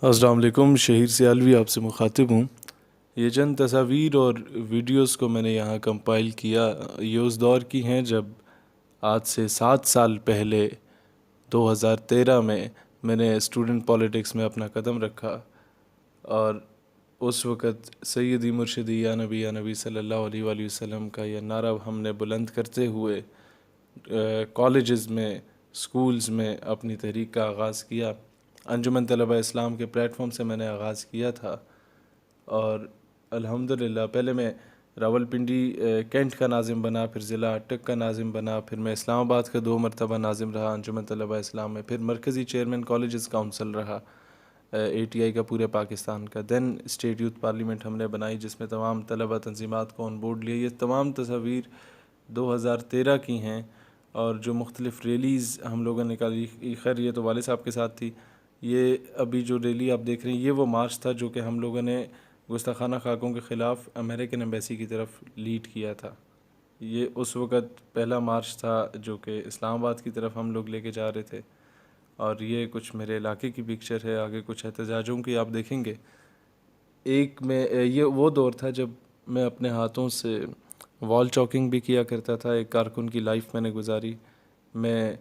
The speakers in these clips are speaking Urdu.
السلام علیکم، شہیر سیالوی آپ سے مخاطب ہوں۔ یہ چند تصاویر اور ویڈیوز کو میں نے یہاں کمپائل کیا، یہ اس دور کی ہیں جب آج سے 7 سال پہلے 2013 میں نے اسٹوڈنٹ پالیٹکس میں اپنا قدم رکھا، اور اس وقت سیدی مرشدی یا نبی صلی اللہ علیہ وآلہ وسلم کا یہ نعرہ ہم نے بلند کرتے ہوئے کالجز میں، سکولز میں اپنی تحریک کا آغاز کیا۔ انجمن طلبہ اسلام کے پلیٹ فارم سے میں نے آغاز کیا تھا، اور الحمدللہ پہلے میں راولپنڈی کینٹ کا ناظم بنا، پھر ضلع اٹک کا ناظم بنا، پھر میں اسلام آباد کا 2 مرتبہ ناظم رہا انجمن طلبہ اسلام میں، پھر مرکزی چیئرمین کالجز کاؤنسل رہا ATI کا پورے پاکستان کا، دین اسٹیٹ یوتھ پارلیمنٹ ہم نے بنائی جس میں تمام طلبہ تنظیمات کو آن بورڈ لیا۔ یہ تمام تصاویر 2013 کی ہیں، اور جو مختلف ریلیز ہم لوگوں نے نکالی، خیر یہ تو والد صاحب کے ساتھ تھی۔ یہ ابھی جو ریلی آپ دیکھ رہے ہیں، یہ وہ مارچ تھا جو کہ ہم لوگوں نے گستاخانہ خاکوں کے خلاف امریکن ایمبیسی کی طرف لیڈ کیا تھا۔ یہ اس وقت پہلا مارچ تھا جو کہ اسلام آباد کی طرف ہم لوگ لے کے جا رہے تھے، اور یہ کچھ میرے علاقے کی پکچر ہے، آگے کچھ احتجاجوں کی آپ دیکھیں گے۔ ایک میں یہ وہ دور تھا جب میں اپنے ہاتھوں سے وال چاکنگ بھی کیا کرتا تھا، ایک کارکن کی لائف میں نے گزاری۔ میں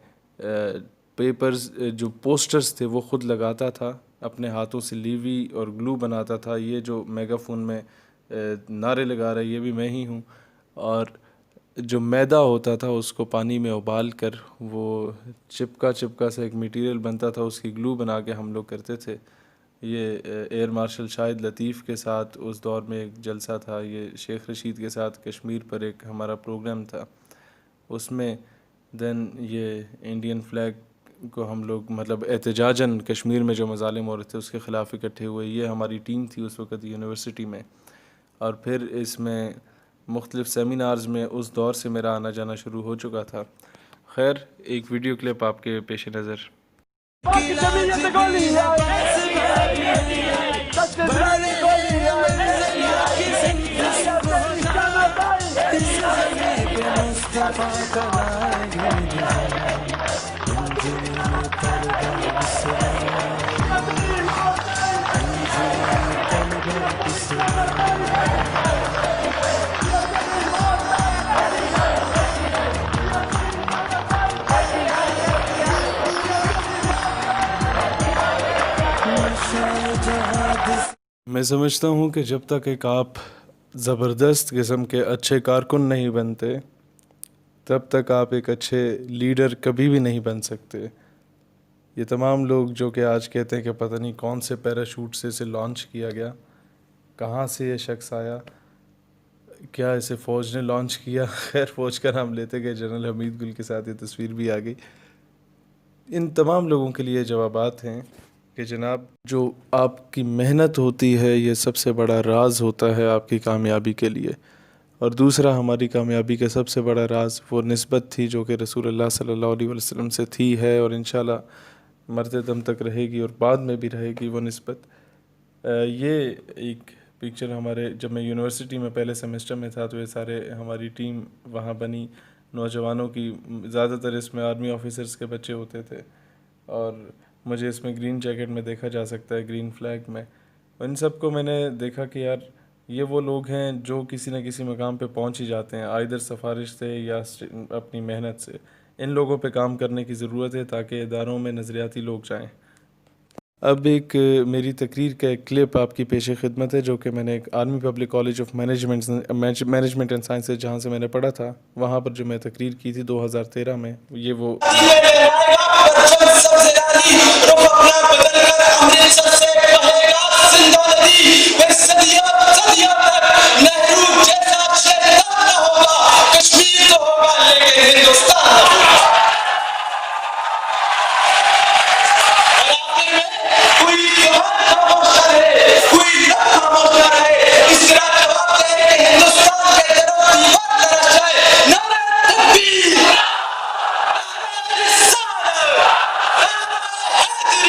پیپرز جو پوسٹرز تھے وہ خود لگاتا تھا، اپنے ہاتھوں سے لیوی اور گلو بناتا تھا۔ یہ جو میگا فون میں نعرے لگا رہا ہے یہ بھی میں ہی ہوں، اور جو میدا ہوتا تھا اس کو پانی میں ابال کر وہ چپکا سا ایک میٹیریل بنتا تھا، اس کی گلو بنا کے ہم لوگ کرتے تھے۔ یہ ایئر مارشل شاہد لطیف کے ساتھ اس دور میں ایک جلسہ تھا، یہ شیخ رشید کے ساتھ کشمیر پر ایک ہمارا پروگرام تھا، اس میں دین یہ انڈین فلیگ کو ہم لوگ مطلب احتجاجاً کشمیر میں جو مظالم ہو رہے تھے اس کے خلاف اکٹھے ہوئے۔ یہ ہماری ٹیم تھی اس وقت یونیورسٹی میں، اور پھر اس میں مختلف سیمینارز میں اس دور سے میرا آنا جانا شروع ہو چکا تھا۔ خیر ایک ویڈیو کلپ آپ کے پیش نظر۔ میں سمجھتا ہوں کہ جب تک ایک آپ زبردست قسم کے اچھے کارکن نہیں بنتے تب تک آپ ایک اچھے لیڈر کبھی بھی نہیں بن سکتے۔ یہ تمام لوگ جو کہ آج کہتے ہیں کہ پتہ نہیں کون سے پیراشوٹ سے اسے لانچ کیا گیا، کہاں سے یہ شخص آیا، کیا اسے فوج نے لانچ کیا، خیر فوج کا نام لیتے گئے، جنرل حمید گل کے ساتھ یہ تصویر بھی آ گئی۔ ان تمام لوگوں کے لیے جوابات ہیں کہ جناب جو آپ کی محنت ہوتی ہے یہ سب سے بڑا راز ہوتا ہے آپ کی کامیابی کے لیے، اور دوسرا ہماری کامیابی کا سب سے بڑا راز وہ نسبت تھی جو کہ رسول اللہ صلی اللہ علیہ وسلم سے تھی، ہے، اور انشاءاللہ مرتے دم تک رہے گی اور بعد میں بھی رہے گی وہ نسبت۔ یہ ایک پکچر ہمارے جب میں یونیورسٹی میں پہلے سیمسٹر میں تھا تو یہ سارے ہماری ٹیم وہاں بنی نوجوانوں کی، زیادہ تر اس میں آرمی آفیسرز کے بچے ہوتے تھے، اور مجھے اس میں گرین جیکٹ میں دیکھا جا سکتا ہے، گرین فلیگ میں۔ ان سب کو میں نے دیکھا کہ یار یہ وہ لوگ ہیں جو کسی نہ کسی مقام پہ پہنچ ہی جاتے ہیں، آئدر سفارش سے یا اپنی محنت سے۔ ان لوگوں پہ کام کرنے کی ضرورت ہے تاکہ اداروں میں نظریاتی لوگ جائیں۔ اب ایک میری تقریر کا ایک کلپ آپ کی پیش خدمت ہے جو کہ میں نے ایک army public college of management and sciences جہاں سے میں نے پڑھا تھا وہاں پر جو میں تقریر کی تھی 2013 میں، یہ وہ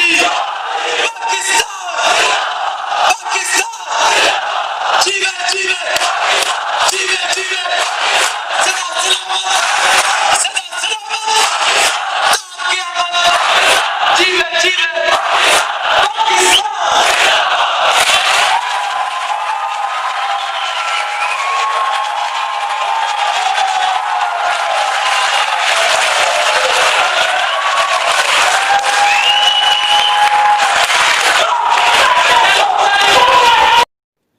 Yeah.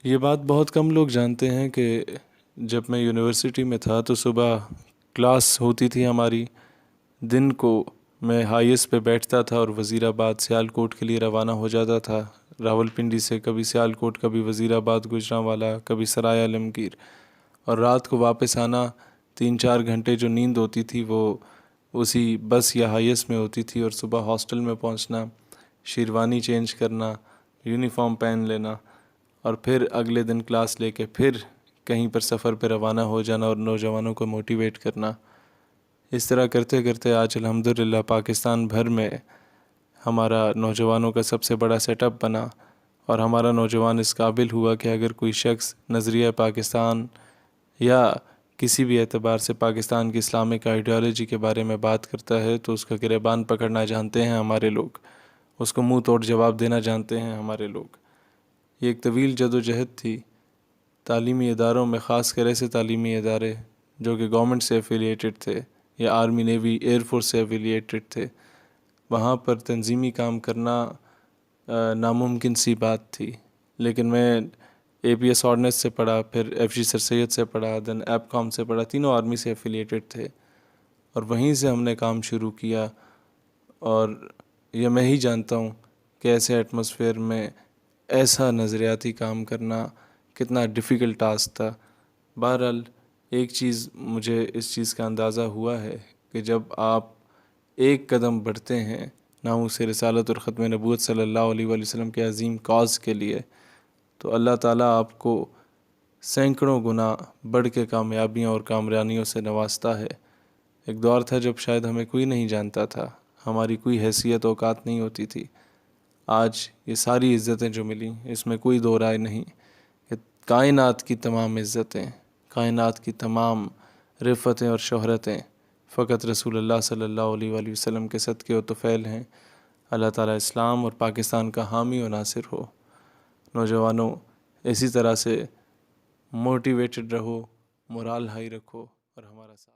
یہ بات بہت کم لوگ جانتے ہیں کہ جب میں یونیورسٹی میں تھا تو صبح کلاس ہوتی تھی ہماری، دن کو میں ہائیس پہ بیٹھتا تھا اور وزیر آباد سیالکوٹ کے لیے روانہ ہو جاتا تھا، راولپنڈی سے کبھی سیالکوٹ، کبھی وزیر آباد گوجرانوالا، کبھی سرائے عالمگیر، اور رات کو واپس آنا 3-4 گھنٹے جو نیند ہوتی تھی وہ اسی بس یا ہائیس میں ہوتی تھی، اور صبح ہاسٹل میں پہنچنا، شیروانی چینج کرنا، یونیفارم پہن لینا، اور پھر اگلے دن کلاس لے کے پھر کہیں پر سفر پہ روانہ ہو جانا اور نوجوانوں کو موٹیویٹ کرنا۔ اس طرح کرتے کرتے آج الحمدللہ پاکستان بھر میں ہمارا نوجوانوں کا سب سے بڑا سیٹ اپ بنا، اور ہمارا نوجوان اس قابل ہوا کہ اگر کوئی شخص نظریہ پاکستان یا کسی بھی اعتبار سے پاکستان کی اسلامک آئیڈیالوجی کے بارے میں بات کرتا ہے تو اس کا گریبان پکڑنا جانتے ہیں ہمارے لوگ، اس کو منہ توڑ جواب دینا جانتے ہیں ہمارے لوگ۔ یہ ایک طویل جد و جہد تھی۔ تعلیمی اداروں میں، خاص کر ایسے تعلیمی ادارے جو کہ گورنمنٹ سے ایفیلیٹڈ تھے یا آرمی، نیوی، ایئر فورس سے ایفیلیٹڈ تھے، وہاں پر تنظیمی کام کرنا ناممکن سی بات تھی، لیکن میں اے پی ایس آرڈننس سے پڑھا، پھر ایف جی سر سید سے پڑھا، دین ایپ کام سے پڑھا، تینوں آرمی سے ایفیلیٹڈ تھے، اور وہیں سے ہم نے کام شروع کیا، اور یہ میں ہی جانتا ہوں کہ ایسے ایٹماسفیئر میں ایسا نظریاتی کام کرنا کتنا ڈیفیکلٹ ٹاسک تھا۔ بہرحال ایک چیز مجھے اس چیز کا اندازہ ہوا ہے کہ جب آپ ایک قدم بڑھتے ہیں ناموس رسالت اور ختم نبوت صلی اللہ علیہ وآلہ وسلم کے عظیم کاز کے لیے، تو اللہ تعالیٰ آپ کو سینکڑوں گنا بڑھ کے کامیابیوں اور کامرانیوں سے نوازتا ہے۔ ایک دور تھا جب شاید ہمیں کوئی نہیں جانتا تھا، ہماری کوئی حیثیت اوقات نہیں ہوتی تھی۔ آج یہ ساری عزتیں جو ملیں، اس میں کوئی دو رائے نہیں کہ کائنات کی تمام عزتیں، کائنات کی تمام رفتیں اور شہرتیں فقط رسول اللہ صلی اللہ علیہ وآلہ وسلم کے صدقے و طفیل ہیں۔ اللہ تعالیٰ اسلام اور پاکستان کا حامی و ناصر ہو۔ نوجوانوں، اسی طرح سے موٹیویٹڈ رہو، مورال ہائی رکھو اور ہمارا ساتھ